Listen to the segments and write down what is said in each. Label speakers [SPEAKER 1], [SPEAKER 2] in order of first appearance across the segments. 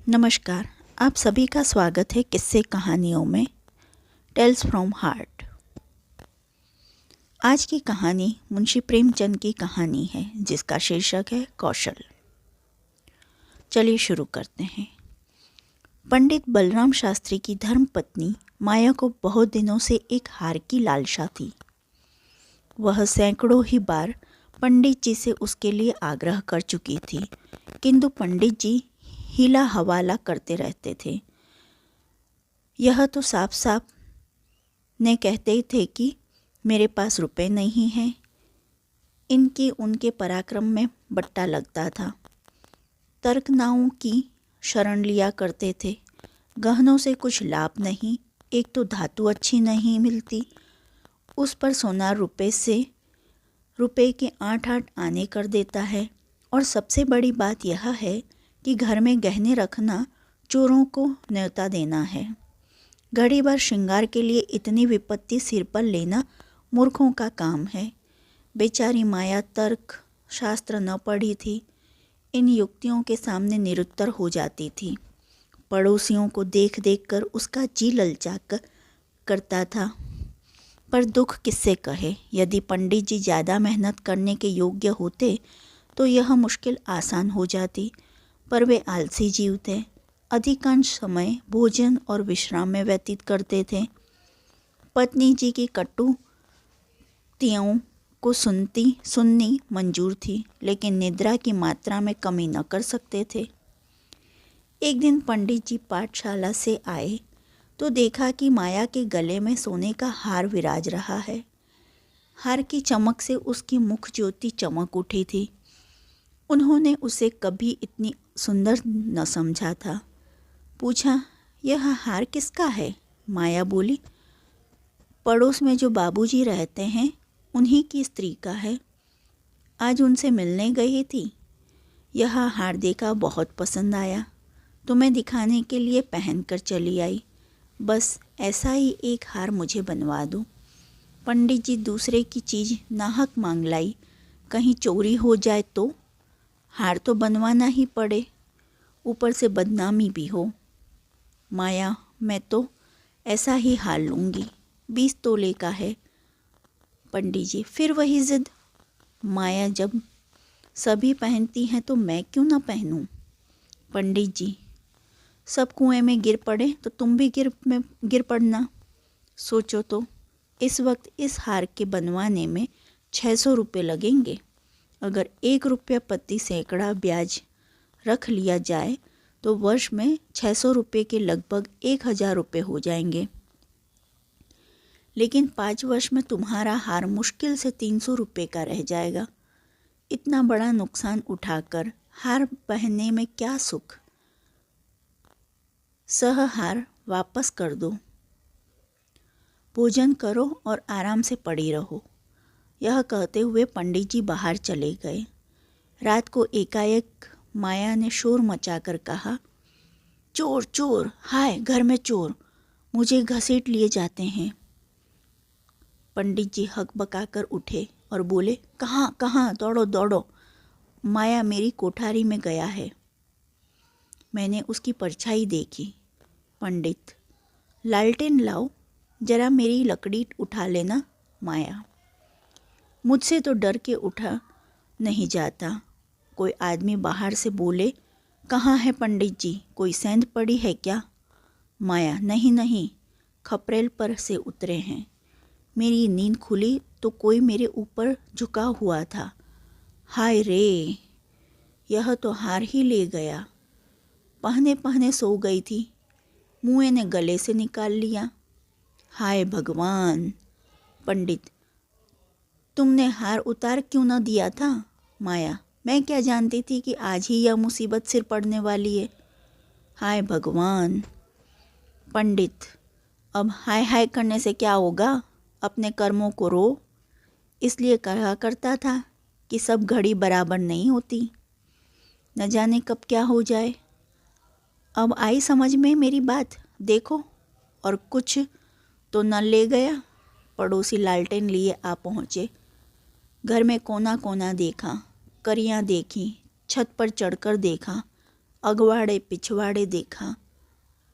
[SPEAKER 1] नमस्कार। आप सभी का स्वागत है किस्से कहानियों में टेल्स फ्रॉम हार्ट। आज की कहानी मुंशी प्रेमचंद की कहानी है जिसका शीर्षक है कौशल। चलिए शुरू करते हैं। पंडित बलराम शास्त्री की धर्मपत्नी माया को बहुत दिनों से एक हार की लालसा थी। वह सैकड़ों ही बार पंडित जी से उसके लिए आग्रह कर चुकी थी, किंतु पंडित जी हीला हवाला करते रहते थे। यह तो साफ साफ ने कहते ही थे कि मेरे पास रुपए नहीं हैं। इनकी उनके पराक्रम में बट्टा लगता था। तर्कनाओं की शरण लिया करते थे। गहनों से कुछ लाभ नहीं, एक तो धातु अच्छी नहीं मिलती, उस पर सोनार रुपए के 8-8 आने कर देता है। और सबसे बड़ी बात यह है कि घर में गहने रखना चोरों को न्योता देना है। घड़ी भर श्रृंगार के लिए इतनी विपत्ति सिर पर लेना मूर्खों का काम है। बेचारी माया तर्क शास्त्र न पढ़ी थी, इन युक्तियों के सामने निरुत्तर हो जाती थी। पड़ोसियों को देख देख कर उसका जी ललचा करता था। पर दुख किससे कहे। यदि पंडित जी ज़्यादा मेहनत करने के योग्य होते तो यह मुश्किल आसान हो जाती, पर वे आलसी जीव थे। अधिकांश समय भोजन और विश्राम में व्यतीत करते थे। पत्नी जी की कटुक्तियों को सुननी मंजूर थी, लेकिन निद्रा की मात्रा में कमी न कर सकते थे। एक दिन पंडित जी पाठशाला से आए तो देखा कि माया के गले में सोने का हार विराज रहा है। हार की चमक से उसकी मुख ज्योति चमक उठी थी। उन्होंने उसे कभी इतनी सुंदर न समझा था। पूछा, यह हार किसका है? माया बोली, पड़ोस में जो बाबूजी रहते हैं उन्हीं की स्त्री का है। आज उनसे मिलने गई थी। यह हार देखा, बहुत पसंद आया तो मैं दिखाने के लिए पहन कर चली आई। बस ऐसा ही एक हार मुझे बनवा दो। पंडित जी दूसरे की चीज़ नाहक मांग लाई, कहीं चोरी हो जाए तो? हार तो बनवाना ही पड़े, ऊपर से बदनामी भी हो। माया, मैं तो ऐसा ही हार लूँगी, 20 तोले का है। पंडित जी, फिर वही जिद। माया, जब सभी पहनती हैं तो मैं क्यों ना पहनूं? पंडित जी, सब कुएं में गिर पड़े तो तुम भी गिर पड़ना। सोचो तो, इस वक्त इस हार के बनवाने में 600 रुपये लगेंगे। अगर 1 रुपया प्रति सैकड़ा ब्याज रख लिया जाए तो वर्ष में 600 रुपये के लगभग 1000 रुपये हो जाएंगे। लेकिन 5 वर्ष में तुम्हारा हार मुश्किल से 300 रुपये का रह जाएगा। इतना बड़ा नुकसान उठाकर हार पहनने में क्या सुख। हार वापस कर दो, भोजन करो और आराम से पड़ी रहो। यह कहते हुए पंडित जी बाहर चले गए। रात को एकाएक माया ने शोर मचाकर कहा, चोर चोर, हाय घर में चोर, मुझे घसीट लिए जाते हैं। पंडित जी हकबकाकर उठे और बोले, कहाँ कहाँ, दौड़ो दौड़ो। माया मेरी कोठारी में गया है। मैंने उसकी परछाई देखी। पंडित, लालटेन लाओ, जरा मेरी लकड़ी उठा लेना। माया, मुझसे तो डर के उठा नहीं जाता। कोई आदमी बाहर से बोले, कहाँ है पंडित जी, कोई सेंध पड़ी है क्या? माया, नहीं नहीं, खपरेल पर से उतरे हैं। मेरी नींद खुली तो कोई मेरे ऊपर झुका हुआ था। हाय रे, यह तो हार ही ले गया। पहने पहने सो गई थी, मुँह ने गले से निकाल लिया। हाय भगवान। पंडित, तुमने हार उतार क्यों न दिया था? माया, मैं क्या जानती थी कि आज ही यह मुसीबत सिर पड़ने वाली है। हाय भगवान। पंडित, अब हाय हाय करने से क्या होगा, अपने कर्मों को रो। इसलिए कहा करता था कि सब घड़ी बराबर नहीं होती, न जाने कब क्या हो जाए। अब आई समझ में मेरी बात। देखो, और कुछ तो न ले गया। पड़ोसी लालटेन लिए आ पहुँचे। घर में कोना कोना देखा, करियाँ देखी, छत पर चढ़कर देखा, अगवाड़े पिछवाड़े देखा,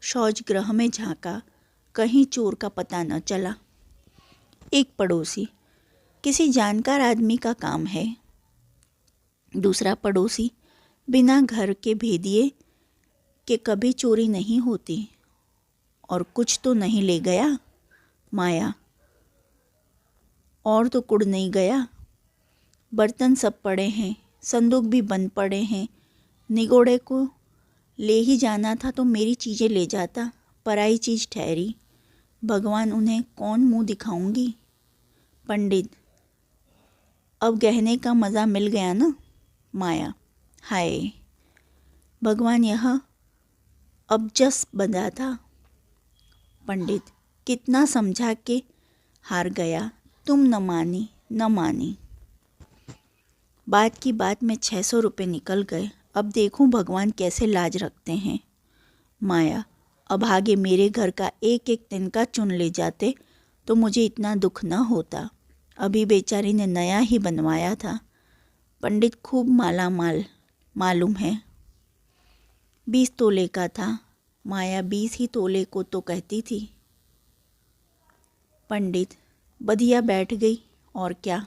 [SPEAKER 1] शौचगृह में झांका, कहीं चोर का पता न चला। एक पड़ोसी, किसी जानकार आदमी का काम है। दूसरा पड़ोसी, बिना घर के भेदिए के कभी चोरी नहीं होती। और कुछ तो नहीं ले गया माया? और तो कुड़ नहीं गया? बर्तन सब पड़े हैं, संदूक भी बंद पड़े हैं। निगोड़े को ले ही जाना था तो मेरी चीज़ें ले जाता, पराई चीज़ ठहरी। भगवान, उन्हें कौन मुंह दिखाऊंगी? पंडित, अब गहने का मज़ा मिल गया ना? माया, हाय भगवान, यह अब जस बंधा था। पंडित, कितना समझा के हार गया, तुम न मानी। बात की बात में 600 रुपये निकल गए। अब देखूं भगवान कैसे लाज रखते हैं। माया, अभागे मेरे घर का एक एक तिनका चुन ले जाते तो मुझे इतना दुख न होता। अभी बेचारी ने नया ही बनवाया था। पंडित, खूब मालामाल मालूम है। 20 तोले का था। माया, 20 ही तोले को तो कहती थी। पंडित, बधिया बैठ गई और क्या।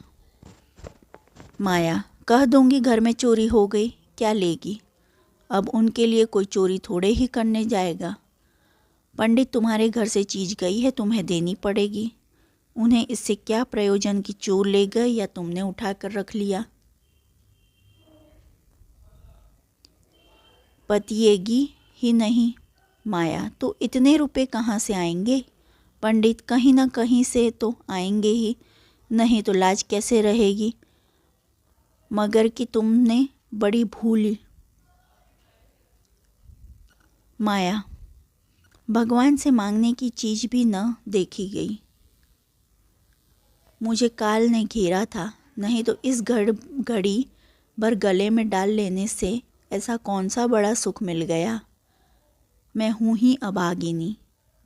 [SPEAKER 1] माया, कह दूंगी घर में चोरी हो गई, क्या लेगी? अब उनके लिए कोई चोरी थोड़े ही करने जाएगा। पंडित, तुम्हारे घर से चीज़ गई है, तुम्हें देनी पड़ेगी। उन्हें इससे क्या प्रयोजन कि चोर ले गए या तुमने उठा कर रख लिया। पतिएगी ही नहीं। माया, तो इतने रुपए कहाँ से आएंगे? पंडित, कहीं ना कहीं से तो आएंगे ही, नहीं तो लाज कैसे रहेगी? मगर कि तुमने बड़ी भूल। माया, भगवान से मांगने की चीज़ भी न देखी गई। मुझे काल ने घेरा था, नहीं तो इस घड़ी भर गले में डाल लेने से ऐसा कौन सा बड़ा सुख मिल गया। मैं हूँ ही अभागिनी।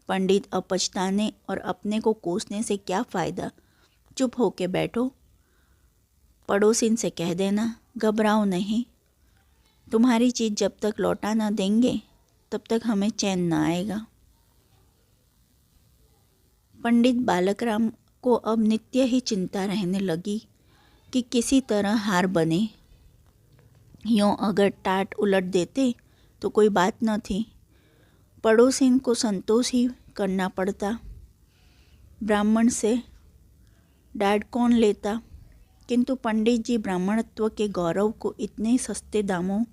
[SPEAKER 1] पंडित, अब पछताने और अपने को कोसने से क्या फ़ायदा? चुप होके बैठो। पड़ोसिन से कह देना, घबराओ नहीं। तुम्हारी चीज़ जब तक लौटा ना देंगे तब तक हमें चैन ना आएगा। पंडित बालकराम को अब नित्य ही चिंता रहने लगी कि किसी तरह हार बने। यूँ अगर टाट उलट देते तो कोई बात न थी, पड़ोसिन को संतोष ही करना पड़ता। ब्राह्मण से डांट कौन लेता? किंतु पंडित जी ब्राह्मणत्व के गौरव को इतने सस्ते दामों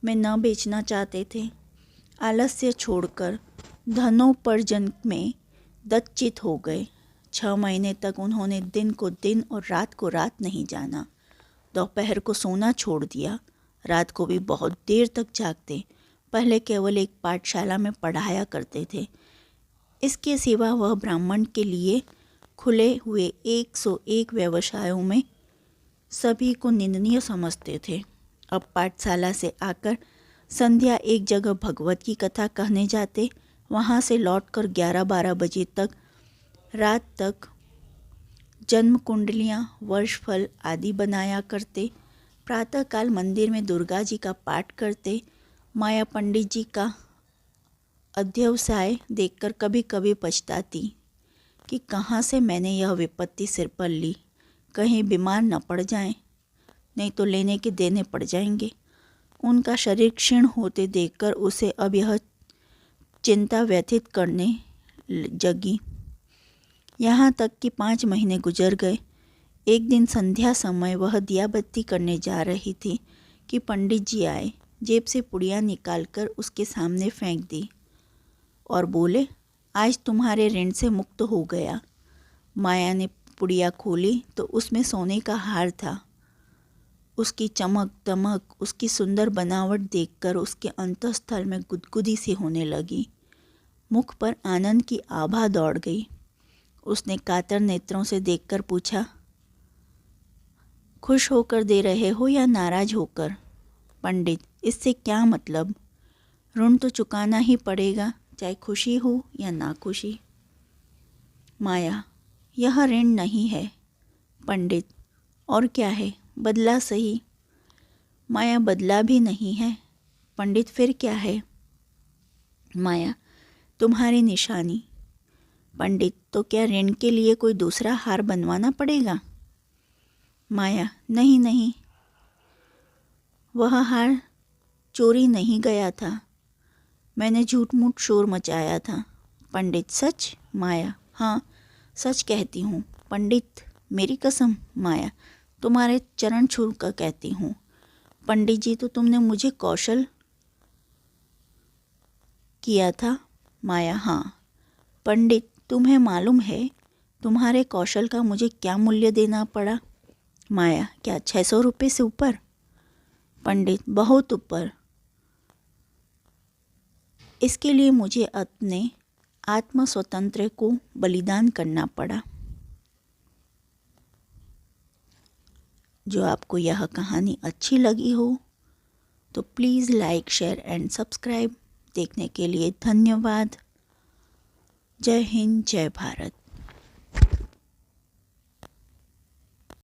[SPEAKER 1] में न बेचना चाहते थे। आलस्य छोड़कर धनोपार्जन में दत्चित हो गए। 6 महीने तक उन्होंने दिन को दिन और रात को रात नहीं जाना। दोपहर को सोना छोड़ दिया, रात को भी बहुत देर तक जागते। पहले केवल एक पाठशाला में पढ़ाया करते थे। इसके सिवा वह ब्राह्मण के लिए खुले हुए 101 व्यवसायों में सभी को निंदनीय समझते थे। अब पाठशाला से आकर संध्या एक जगह भगवत की कथा कहने जाते, वहाँ से लौटकर 11-12 बजे तक रात तक जन्म कुंडलियाँ, वर्षफल आदि बनाया करते। प्रातःकाल मंदिर में दुर्गा जी का पाठ करते। माया पंडित जी का अध्यवसाय देखकर कभी कभी पछताती कि कहाँ से मैंने यह विपत्ति सिर पर ली। कहीं बीमार न पड़ जाएं, नहीं तो लेने के देने पड़ जाएंगे। उनका शरीर क्षीण होते देखकर उसे अब यह चिंता व्यथित करने जगी। यहाँ तक कि 5 महीने गुजर गए। एक दिन संध्या समय वह दिया बत्ती करने जा रही थी कि पंडित जी आए, जेब से पुड़िया निकालकर उसके सामने फेंक दी और बोले, आज तुम्हारे ऋण से मुक्त हो गया। माया ने पुड़िया खोली तो उसमें सोने का हार था। उसकी चमक दमक, उसकी सुंदर बनावट देखकर उसके अंतःस्थल में गुदगुदी सी होने लगी। मुख पर आनंद की आभा दौड़ गई। उसने कातर नेत्रों से देखकर पूछा, खुश होकर दे रहे हो या नाराज होकर? पंडित, इससे क्या मतलब? ऋण तो चुकाना ही पड़ेगा, चाहे खुशी हो या नाखुशी। माया, यह ऋण नहीं है। पंडित, और क्या है? बदला सही। माया, बदला भी नहीं है, पंडित फिर क्या है? माया, तुम्हारी निशानी। पंडित, तो क्या ऋण के लिए कोई दूसरा हार बनवाना पड़ेगा? माया, नहीं नहीं, वह हार चोरी नहीं गया था, मैंने झूठ मूठ शोर मचाया था। पंडित, सच? माया, हाँ सच कहती हूँ पंडित, मेरी कसम। माया, तुम्हारे चरण छू कर कहती हूँ। पंडित जी, तो तुमने मुझे कौशल किया था? माया, हाँ। पंडित, तुम्हें मालूम है तुम्हारे कौशल का मुझे क्या मूल्य देना पड़ा? माया, क्या 600 रुपये से ऊपर? पंडित, बहुत ऊपर। इसके लिए मुझे अपने आत्म स्वतंत्र को बलिदान करना पड़ा। जो आपको यह कहानी अच्छी लगी हो तो please like, share and subscribe. देखने के लिए धन्यवाद। जय हिंद, जय भारत।